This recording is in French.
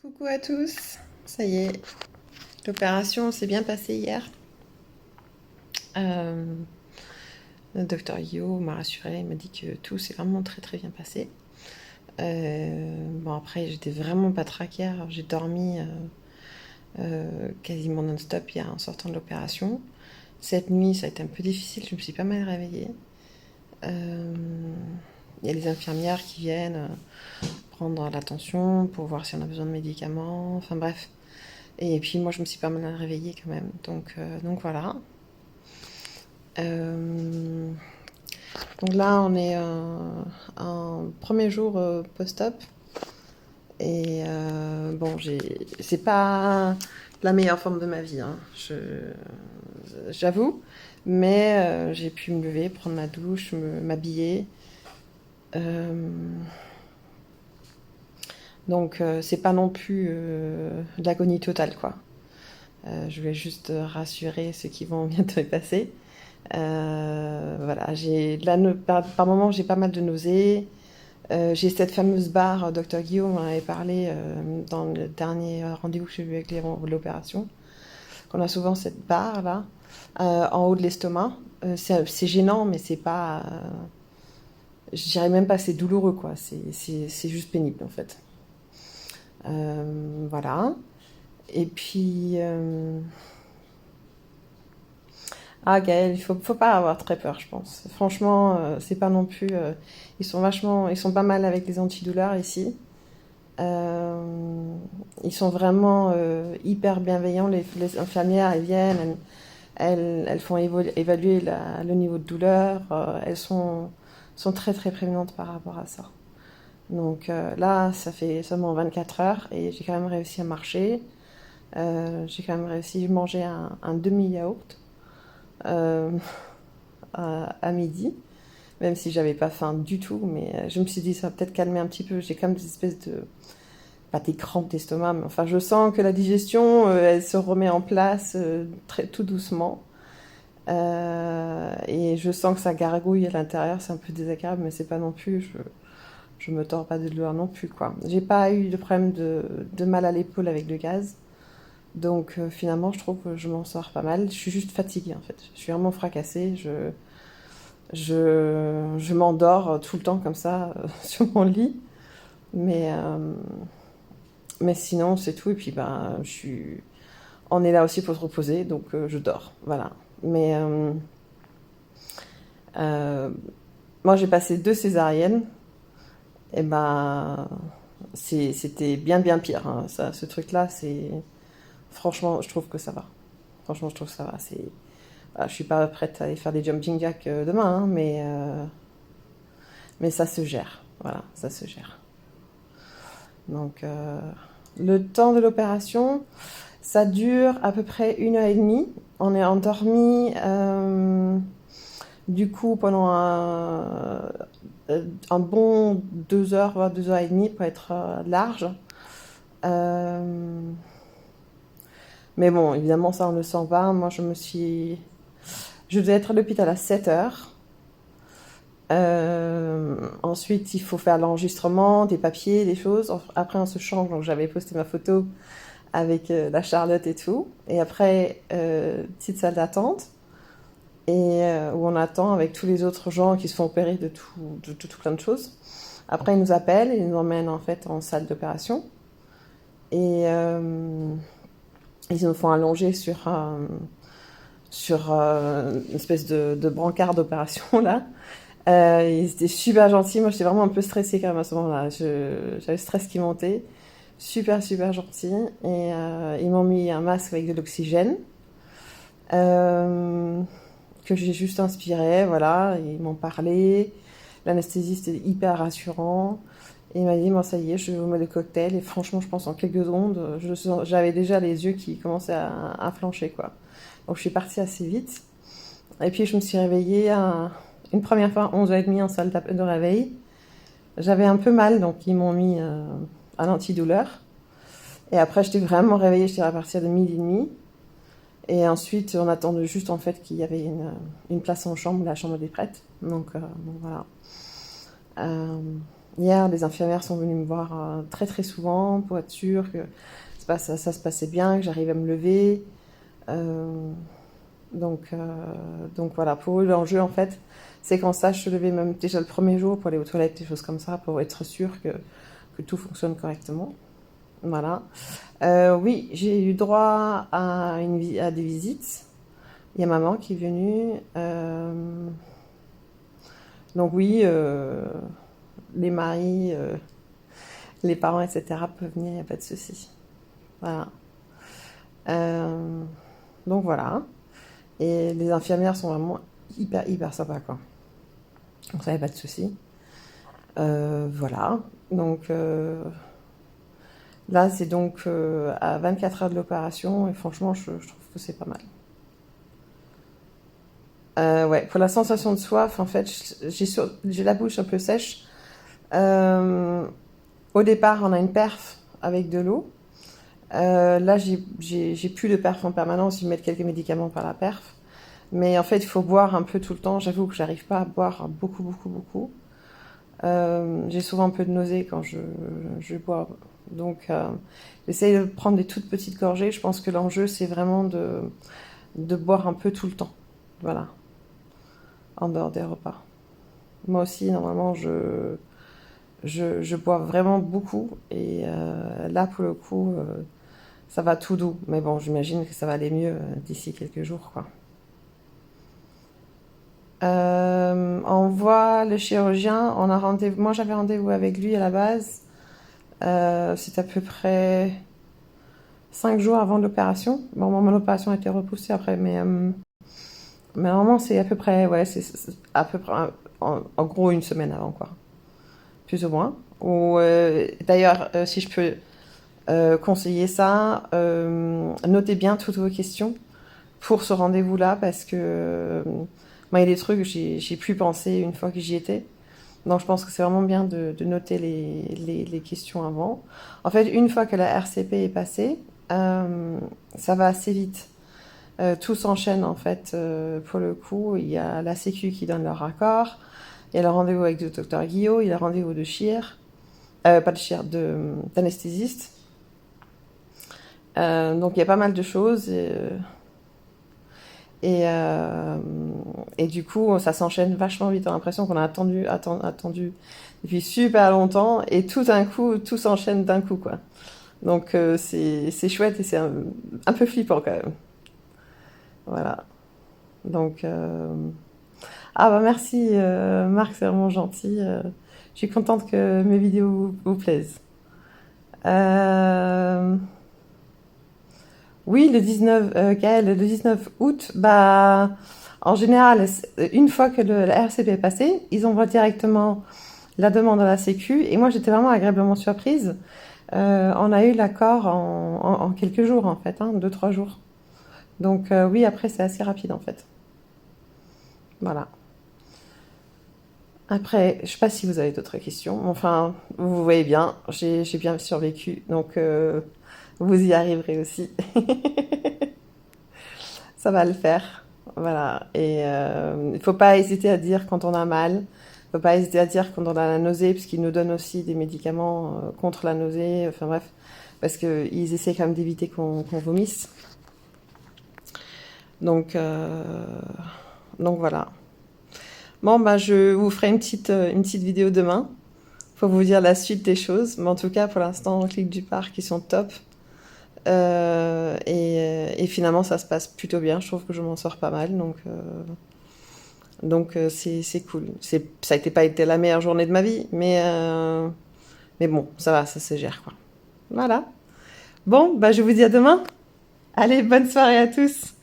Coucou à tous, ça y est, l'opération s'est bien passée hier. Euh, le docteur Guillaume m'a rassuré, il m'a dit que tout s'est vraiment très très bien passé. Bon après j'étais vraiment pas traquée, alors j'ai dormi quasiment non-stop hier en sortant de l'opération. Cette nuit ça a été un peu difficile, je me suis pas mal réveillée. Euh, Il y a les infirmières qui viennent prendre la tension pour voir si on a besoin de médicaments, enfin bref. Et puis moi je me suis pas mal réveillée quand même, donc voilà. Euh, donc là, on est un premier jour post-op. Et bon, c'est pas la meilleure forme de ma vie, hein, j'avoue. Mais j'ai pu me lever, prendre ma douche, m'habiller. Euh, donc c'est pas non plus de l'agonie totale, quoi. Je voulais juste rassurer ceux qui vont bientôt y passer. Voilà, par moment j'ai pas mal de nausées. J'ai cette fameuse barre, Dr Guillaume en avait parlé dans le dernier rendez-vous que j'ai eu avec l'opération, qu'on a souvent cette barre là, en haut de l'estomac. C'est gênant, mais c'est pas. Je dirais même pas c'est douloureux, quoi. C'est juste pénible en fait. Voilà. Et puis. Ah Gaël, faut pas avoir très peur, je pense. Franchement, c'est pas non plus. Ils sont pas mal avec les antidouleurs ici. Euh, Ils sont vraiment hyper bienveillants. Les infirmières, elles viennent, elles font évaluer le niveau de douleur. Elles sont très très prévenantes par rapport à ça. Donc là, ça fait seulement 24 heures et j'ai quand même réussi à marcher. J'ai quand même réussi à manger un demi-yaourt euh, à midi, même si j'avais pas faim du tout. Mais je me suis dit, ça va peut-être calmer un petit peu. J'ai quand même des espèces de pas des crampes d'estomac, mais enfin je sens que la digestion, elle se remet en place tout doucement. Et je sens que ça gargouille à l'intérieur, c'est un peu désagréable, mais c'est pas non plus, je me tords pas de douleur non plus, quoi. J'ai pas eu de problème de mal à l'épaule avec le gaz, donc finalement je trouve que je m'en sors pas mal. Je suis juste fatiguée en fait, je suis vraiment fracassée, je m'endors tout le temps comme ça sur mon lit, mais mais sinon, c'est tout. Et puis, ben, on est là aussi pour se reposer, donc je dors. Voilà. Mais euh, moi, j'ai passé 2 césariennes. Et ben, c'était bien, bien pire, hein. Ce truc-là, c'est. Franchement, je trouve que ça va. Franchement, je trouve que ça va. Voilà, je suis pas prête à aller faire des jumping jacks demain, hein, mais ça se gère. Voilà, ça se gère. Donc, le temps de l'opération, ça dure à peu près 1 heure et demie. On est endormi du coup pendant un bon 2 heures, voire 2 heures et demie pour être large. Euh, mais bon, évidemment, ça on ne le sent pas. Moi, je devais être à l'hôpital à 7 heures. Ensuite, il faut faire l'enregistrement, des papiers, des choses. Après, on se change. Donc, j'avais posté ma photo avec la Charlotte et tout. Et après, petite salle d'attente. Et où on attend avec tous les autres gens qui se font opérer de tout plein de choses. Après, ils nous appellent, ils nous emmènent en fait en salle d'opération. Et ils nous font allonger sur une espèce de brancard d'opération là. Ils étaient super gentils. Moi, j'étais vraiment un peu stressée quand même à ce moment-là. J'avais le stress qui montait. Super, super gentils. Et ils m'ont mis un masque avec de l'oxygène. Euh, que j'ai juste inspiré, voilà, ils m'ont parlé. L'anesthésiste était hyper rassurant. Et il m'a dit, bon, ça y est, je vous mets le cocktail. Et franchement, je pense en quelques secondes, j'avais déjà les yeux qui commençaient à flancher, quoi. Donc je suis partie assez vite. Et puis je me suis réveillée une première fois à 11h30 en salle de réveil. J'avais un peu mal, donc ils m'ont mis un antidouleur. Et après, j'étais vraiment réveillée, j'étais à partir de 12h30. Et ensuite, on attendait juste en fait qu'il y avait une place en chambre, la chambre était prête. Donc voilà. Euh, Hier, les infirmières sont venues me voir très très souvent pour être sûre que ça se passait bien, que j'arrive à me lever. Euh, donc, euh, donc voilà, pour eux, l'enjeu en fait, c'est qu'on sache se lever même déjà le premier jour pour aller aux toilettes, des choses comme ça, pour être sûr que tout fonctionne correctement. Voilà. Oui, j'ai eu droit à des visites. Il y a maman qui est venue. Donc oui, les maris, les parents, etc. peuvent venir, il n'y a pas de souci. Voilà. Euh, donc voilà. Et les infirmières sont vraiment hyper, hyper sympas, quoi. Donc ça, il n'y a pas de souci. Voilà. Donc là, c'est donc à 24 heures de l'opération. Et franchement, je trouve que c'est pas mal. Ouais, pour la sensation de soif, en fait, j'ai la bouche un peu sèche. Euh, Au départ, on a une perf avec de l'eau. Là, j'ai plus de perf en permanence. Ils mettent quelques médicaments par la perf. Mais en fait, il faut boire un peu tout le temps. J'avoue que j'arrive pas à boire beaucoup, beaucoup, beaucoup. J'ai souvent un peu de nausée quand je bois. Donc, j'essaye de prendre des toutes petites gorgées. Je pense que l'enjeu, c'est vraiment de boire un peu tout le temps. Voilà, en dehors des repas. Moi aussi, normalement, je bois vraiment beaucoup. Et là, pour le coup, ça va tout doux. Mais bon, j'imagine que ça va aller mieux d'ici quelques jours, quoi. On voit le chirurgien. On a rendez-vous. Moi, j'avais rendez-vous avec lui à la base. C'est à peu près 5 jours avant l'opération. Bon, moi, mon opération a été repoussée après, mais normalement, c'est à peu près, ouais, c'est à peu près, en gros, une semaine avant, quoi. Plus ou moins. Ou, d'ailleurs, si je peux conseiller ça, notez bien toutes vos questions pour ce rendez-vous-là, parce que moi, il y a des trucs que j'ai pu penser une fois que j'y étais. Donc, je pense que c'est vraiment bien de noter les questions avant. En fait, une fois que la RCP est passée, ça va assez vite. Tout s'enchaîne, en fait, pour le coup. Il y a la Sécu qui donne leur accord. Il y a le rendez-vous avec le docteur Guillaume. Il y a le rendez-vous de chir. Pas de chir, d'anesthésiste. Donc, il y a pas mal de choses. Et, et du coup, ça s'enchaîne vachement vite. On a l'impression qu'on a attendu depuis super longtemps et tout d'un coup, tout s'enchaîne d'un coup, quoi. Donc c'est chouette et c'est un peu flippant quand même. Voilà. Donc ah bah merci Marc, c'est vraiment gentil. Je suis contente que mes vidéos vous plaisent. Euh, Oui, le 19, Gaël, le 19 août, bah, en général, une fois que la RCP est passée, ils envoient directement la demande à la Sécu. Et moi, j'étais vraiment agréablement surprise. On a eu l'accord en quelques jours, en fait, hein, 2, 3 jours. Donc, oui, après, c'est assez rapide, en fait. Voilà. Après, je sais pas si vous avez d'autres questions. Enfin, vous voyez bien, j'ai bien survécu. Donc, vous y arriverez aussi. Ça va le faire. Voilà. Et il faut pas hésiter à dire quand on a mal. Il faut pas hésiter à dire quand on a la nausée, puisqu'ils nous donnent aussi des médicaments contre la nausée. Enfin bref, parce qu'ils essaient quand même d'éviter qu'on vomisse. Donc, voilà. Bon, bah, je vous ferai une petite vidéo demain pour vous dire la suite des choses. Mais en tout cas, pour l'instant, Clic du Parc, ils sont top. Et finalement, ça se passe plutôt bien. Je trouve que je m'en sors pas mal. Donc c'est cool. Ça n'a pas été la meilleure journée de ma vie, mais bon, ça va, ça se gère, quoi. Voilà. Bon, bah, je vous dis à demain. Allez, bonne soirée à tous.